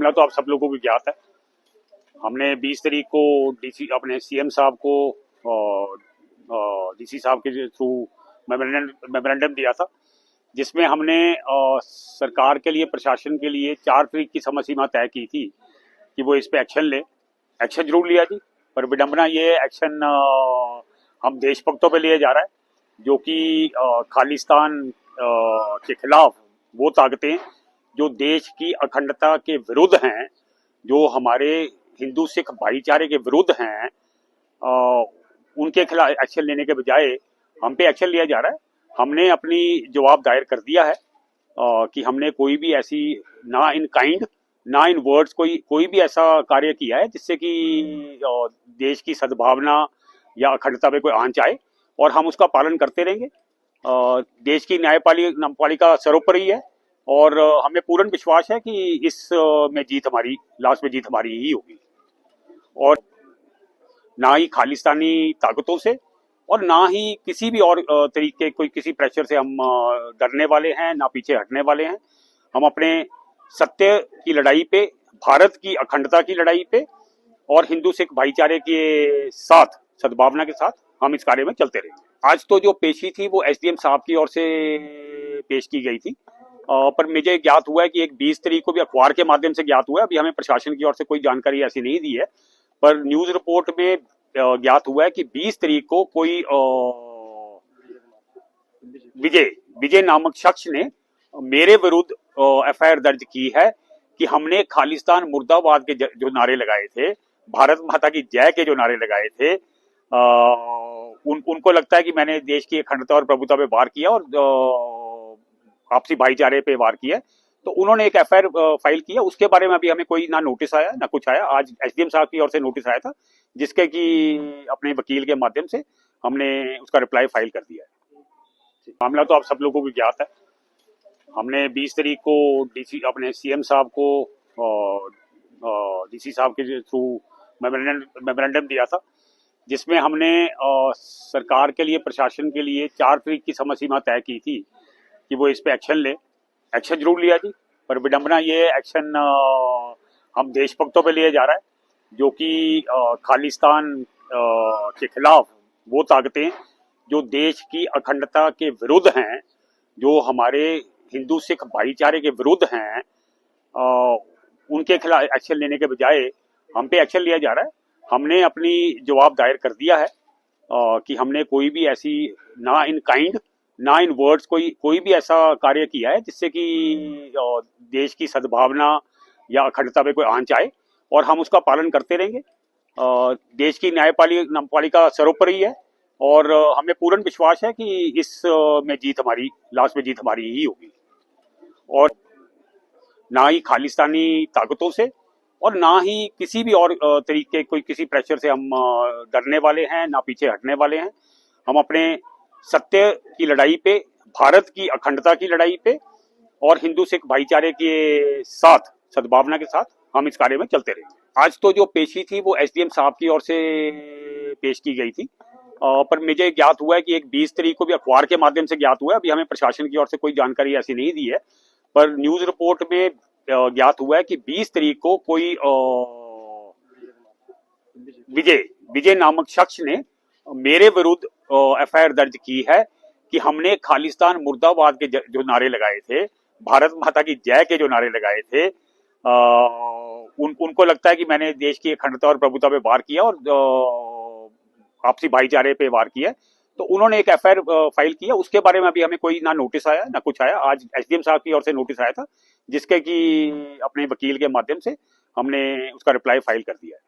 मामला तो आप सब लोगों को ज्ञात है। हमने 20 तारीख को डीसी अपने सीएम साहब को डीसी साहब के थ्रू मेमोरेंडम दिया था, जिसमें हमने सरकार के लिए, प्रशासन के लिए 4 तारीख की समय सीमा तय की थी कि वो इस पे एक्शन ले। एक्शन जरूर लिया जी, पर विडंबना ये एक्शन हम देशभक्तों पे लिया जा रहा है, जो कि खालिस्तान के खिलाफ वो ताकतें जो देश की अखंडता के विरुद्ध हैं, जो हमारे हिंदू सिख भाईचारे के विरुद्ध हैं, उनके खिलाफ एक्शन लेने के बजाय हम पे एक्शन लिया जा रहा है। हमने अपनी जवाब दायर कर दिया है कि हमने कोई भी ऐसी ना इन काइंड ना इन वर्ड्स कोई भी ऐसा कार्य किया है जिससे कि देश की सद्भावना या अखंडता पे कोई आंच आए, और हम उसका पालन करते रहेंगे। देश की न्यायपालिका सर्वोपरि है और हमें पूर्ण विश्वास है कि इस में जीत हमारी, लास्ट में जीत हमारी ही होगी। और ना ही खालिस्तानी ताकतों से और ना ही किसी भी और तरीके किसी प्रेशर से हम डरने वाले हैं, ना पीछे हटने वाले हैं। हम अपने सत्य की लड़ाई पे, भारत की अखंडता की लड़ाई पे और हिंदू सिख भाईचारे के साथ, सद्भावना के साथ हम इस कार्य में चलते रहेंगे। आज तो जो पेशी थी वो एसडीएम साहब की ओर से पेश की गई थी, पर मुझे ज्ञात हुआ है कि एक 20 तारीख को भी अखबार के माध्यम से ज्ञात हुआ है। अभी हमें प्रशासन की ओर से कोई जानकारी ऐसी नहीं दी है, पर न्यूज रिपोर्ट में ज्ञात हुआ है कि 20 तारीख को कोई विजय नामक शख्स ने मेरे विरुद्ध एफआईआर दर्ज की है कि हमने खालिस्तान मुर्दाबाद के जो नारे लगाए थे, भारत माता की जय के जो नारे लगाए थे, उनको लगता है कि मैंने देश की अखंडता और प्रभुता पे वार किया और आपसी भाईचारे पे वार किया। तो उन्होंने एक एफआईआर फाइल किया। उसके बारे में अभी हमें कोई ना नोटिस आया ना कुछ आया। आज एसडीएम साहब की ओर से नोटिस आया था, जिसके कि अपने वकील के माध्यम से हमने उसका रिप्लाई फाइल कर दिया है। मामला तो आप सब लोगों को ज्ञात है। हमने 20 तारीख को डीसी अपने सीएम साहब को डीसी साहब के थ्रू मेमोरेंडम दिया था, जिसमें हमने सरकार के लिए, प्रशासन के लिए 4 तारीख की समय सीमा तय की थी कि वो इस पे एक्शन ले। एक्शन जरूर लिया जी, पर विडंबना ये एक्शन हम देशभक्तों पे लिया जा रहा है, जो कि खालिस्तान के खिलाफ वो ताकतें जो देश की अखंडता के विरुद्ध हैं, जो हमारे हिंदू सिख भाईचारे के विरुद्ध हैं, उनके खिलाफ एक्शन लेने के बजाय हम पे एक्शन लिया जा रहा है। हमने अपनी जवाब दायर कर दिया है कि हमने कोई भी ऐसी ना इन काइंड ना इन वर्ड्स कोई भी ऐसा कार्य किया है जिससे कि देश की सद्भावना या अखंडता पे कोई आंच आए, और हम उसका पालन करते रहेंगे। देश की न्यायपालिका सर्वोपरि है और हमें पूर्ण विश्वास है कि इस में जीत हमारी, लास्ट में जीत हमारी ही होगी। और ना ही खालिस्तानी ताकतों से और ना ही किसी भी और तरीके किसी प्रेशर से हम डरने वाले हैं, ना पीछे हटने वाले हैं। हम अपने सत्य की लड़ाई पे, भारत की अखंडता की लड़ाई पे और हिंदू सिख भाईचारे के साथ, सद्भावना के साथ हम इस कार्य में चलते रहेंगे। आज तो जो पेशी थी वो एसडीएम साहब की ओर से पेश की गई थी, पर मुझे ज्ञात हुआ है कि एक 20 तारीख को भी अखबार के माध्यम से ज्ञात हुआ है। अभी हमें प्रशासन की ओर से कोई जानकारी ऐसी नहीं दी है, पर न्यूज रिपोर्ट में ज्ञात हुआ है कि 20 तारीख को कोई विजय नामक शख्स ने मेरे विरुद्ध एफआईआर दर्ज की है कि हमने खालिस्तान मुर्दाबाद के जो नारे लगाए थे, भारत माता की जय के जो नारे लगाए थे, उनको लगता है कि मैंने देश की अखंडता और प्रभुता पे वार किया और आपसी भाईचारे पे वार किया। तो उन्होंने एक एफआईआर फाइल किया। उसके बारे में अभी हमें कोई ना नोटिस आया ना कुछ आया। आज एसडीएम साहब की ओर से नोटिस आया था, जिसके कि अपने वकील के माध्यम से हमने उसका रिप्लाई फाइल कर दिया है।